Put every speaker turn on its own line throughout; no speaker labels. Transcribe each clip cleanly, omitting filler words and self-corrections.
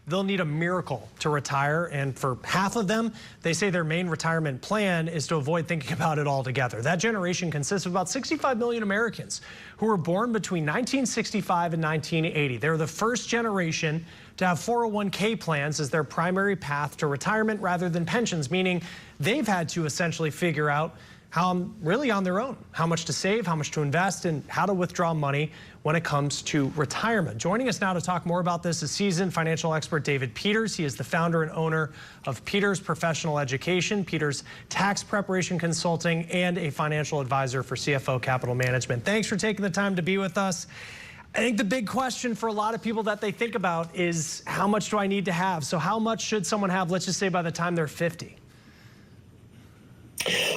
they'll need a miracle to retire. And for half of them, they say their main retirement plan is to avoid thinking about it altogether. That generation consists of about 65 million Americans who were born between 1965 and 1980. They're the first generation to have 401k plans as their primary path to retirement rather than pensions, meaning they've had to essentially figure out how really on their own, how much to save, how much to invest, and how to withdraw money when it comes to retirement. Joining us now to talk more about this is seasoned financial expert David Peters. He is the founder and owner of Peters Professional Education, Peters Tax Preparation Consulting, and a financial advisor for CFO Capital Management. Thanks for taking the time to be with us. I think the big question for a lot of people that they think about is, how much do I need to have? So how much should someone have, let's just say, by the time they're 50?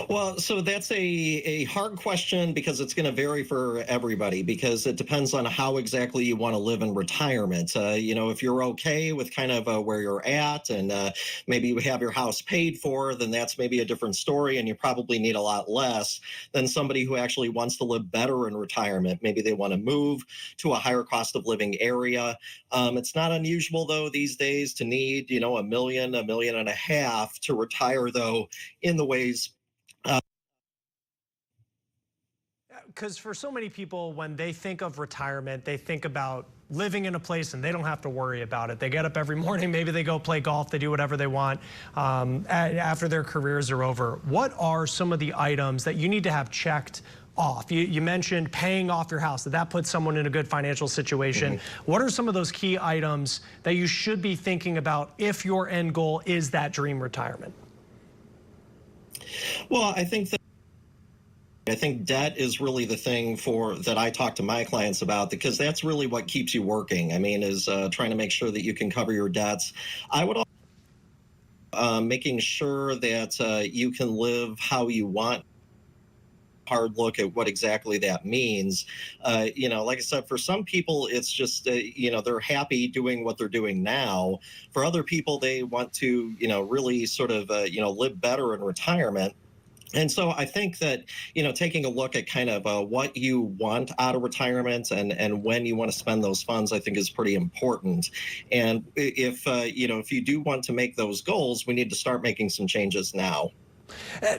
Well, so that's a hard question because it's going to vary for everybody, because it depends on how exactly you want to live in retirement. If you're okay with kind of where you're at and maybe you have your house paid for, then that's maybe a different story, and you probably need a lot less than somebody who actually wants to live better in retirement. Maybe they want to move to a higher cost of living area. It's not unusual, though, these days to need, $1 million, $1.5 million to retire, though, in the ways.
Because for so many people, when they think of retirement, they think about living in a place and they don't have to worry about it. They get up every morning, maybe they go play golf, they do whatever they want after their careers are over. What are some of the items that you need to have checked off? You mentioned paying off your house, that puts someone in a good financial situation. Mm-hmm. What are some of those key items that you should be thinking about if your end goal is that dream retirement?
Well, I think debt is really the thing that I talk to my clients about, because that's really what keeps you working. Is trying to make sure that you can cover your debts. I would also making sure that you can live how you want. Hard look at what exactly that means. Like I said, for some people, it's just, they're happy doing what they're doing now. For other people, they want to, really sort of, live better in retirement. And so I think that, taking a look at kind of what you want out of retirement and when you want to spend those funds, I think is pretty important. And if you do want to make those goals, we need to start making some changes now.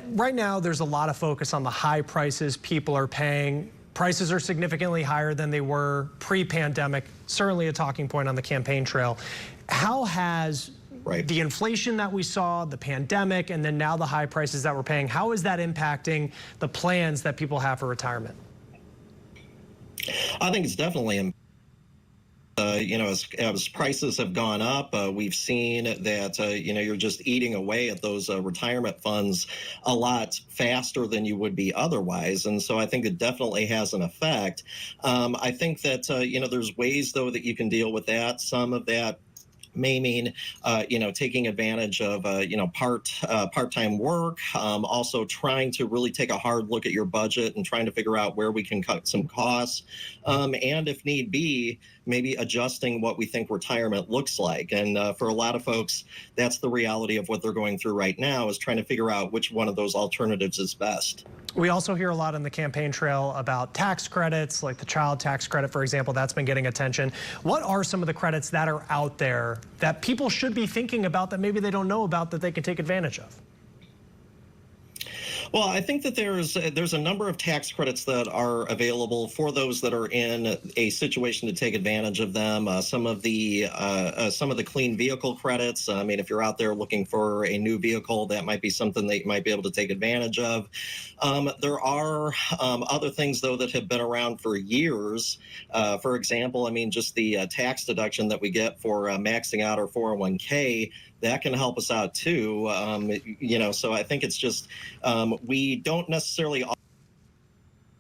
Right now, there's a lot of focus on the high prices people are paying. Prices are significantly higher than they were pre-pandemic, certainly a talking point on the campaign trail. How has the inflation that we saw, the pandemic, and then now the high prices that we're paying, how is that impacting the plans that people have for retirement?
I think it's definitely as prices have gone up, we've seen that, you're just eating away at those retirement funds a lot faster than you would be otherwise. And so I think it definitely has an effect. I think that, there's ways, though, that you can deal with that. Some of that may mean, taking advantage of, part-time work, also trying to really take a hard look at your budget and trying to figure out where we can cut some costs. And if need be, maybe adjusting what we think retirement looks like. And for a lot of folks, that's the reality of what they're going through right now, is trying to figure out which one of those alternatives is best.
We also hear a lot on the campaign trail about tax credits, like the child tax credit, for example, that's been getting attention. What are some of the credits that are out there that people should be thinking about that maybe they don't know about that they can take advantage of?
Well, I think that there's a number of tax credits that are available for those that are in a situation to take advantage of them. Some of the clean vehicle credits. If you're out there looking for a new vehicle, that might be something that you might be able to take advantage of. There are other things, though, that have been around for years. For example, just the tax deduction that we get for maxing out our 401k. That can help us out too. So I think it's just we don't necessarily offer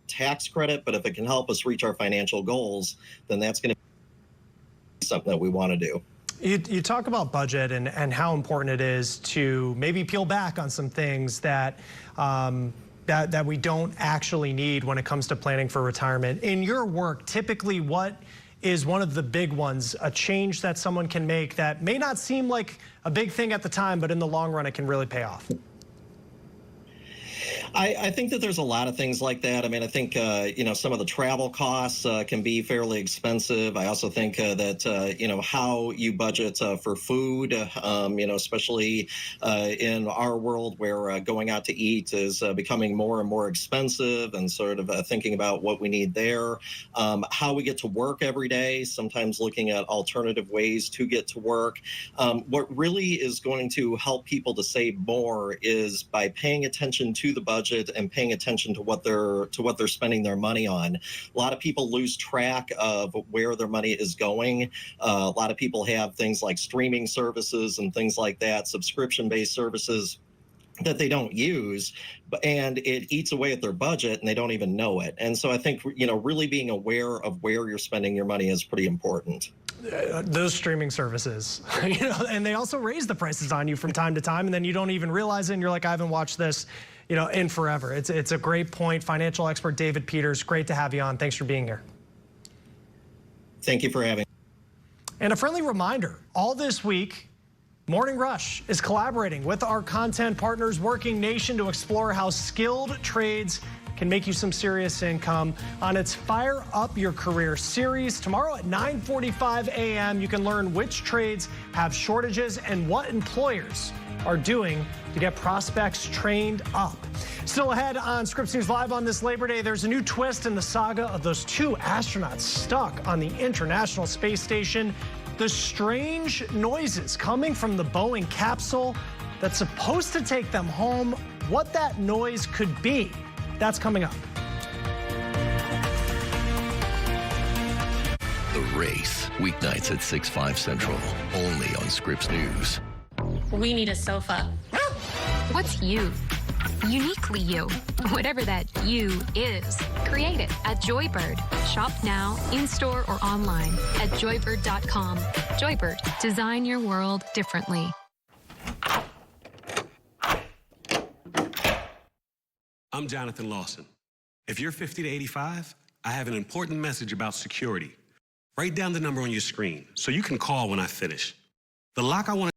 tax credit, but if it can help us reach our financial goals, then that's going to be something that we want to do.
You talk about budget and how important it is to maybe peel back on some things that that we don't actually need when it comes to planning for retirement. In your work, typically what is one of the big ones, a change that someone can make that may not seem like a big thing at the time, but in the long run, it can really pay off?
I think that there's a lot of things like that. I mean, I think, some of the travel costs can be fairly expensive. I also think that, how you budget for food, especially in our world where going out to eat is becoming more and more expensive, and sort of thinking about what we need there. How we get to work every day, sometimes looking at alternative ways to get to work. What really is going to help people to save more is by paying attention to the budget and paying attention to what they're spending their money on. A lot of people lose track of where their money is going. A lot of people have things like streaming services and things like that, subscription-based services that they don't use, and it eats away at their budget and they don't even know it. And so I think, really being aware of where you're spending your money is pretty important.
Those streaming services, and they also raise the prices on you from time to time, and then you don't even realize it, and you're like, I haven't watched this, in forever. It's a great point. Financial expert David Peters, great to have you on. Thanks for being here.
Thank you for having me.
And a friendly reminder, all this week, Morning Rush is collaborating with our content partners, Working Nation, to explore how skilled trades can make you some serious income on its Fire Up Your Career series. Tomorrow at 9:45 a.m., you can learn which trades have shortages and what employers are doing to get prospects trained up. Still ahead on Scripps News Live on this Labor Day, there's a new twist in the saga of those two astronauts stuck on the International Space Station. The strange noises coming from the Boeing capsule that's supposed to take them home, what that noise could be. That's coming up.
The Race, weeknights at 6/5 Central, only on Scripps News.
We need a sofa.
What's you? Uniquely you. Whatever that you is. Create it at Joybird. Shop now, in-store or online at joybird.com. Joybird. Design your world differently.
I'm Jonathan Lawson. If you're 50 to 85, I have an important message about security. Write down the number on your screen so you can call when I finish. The lock I want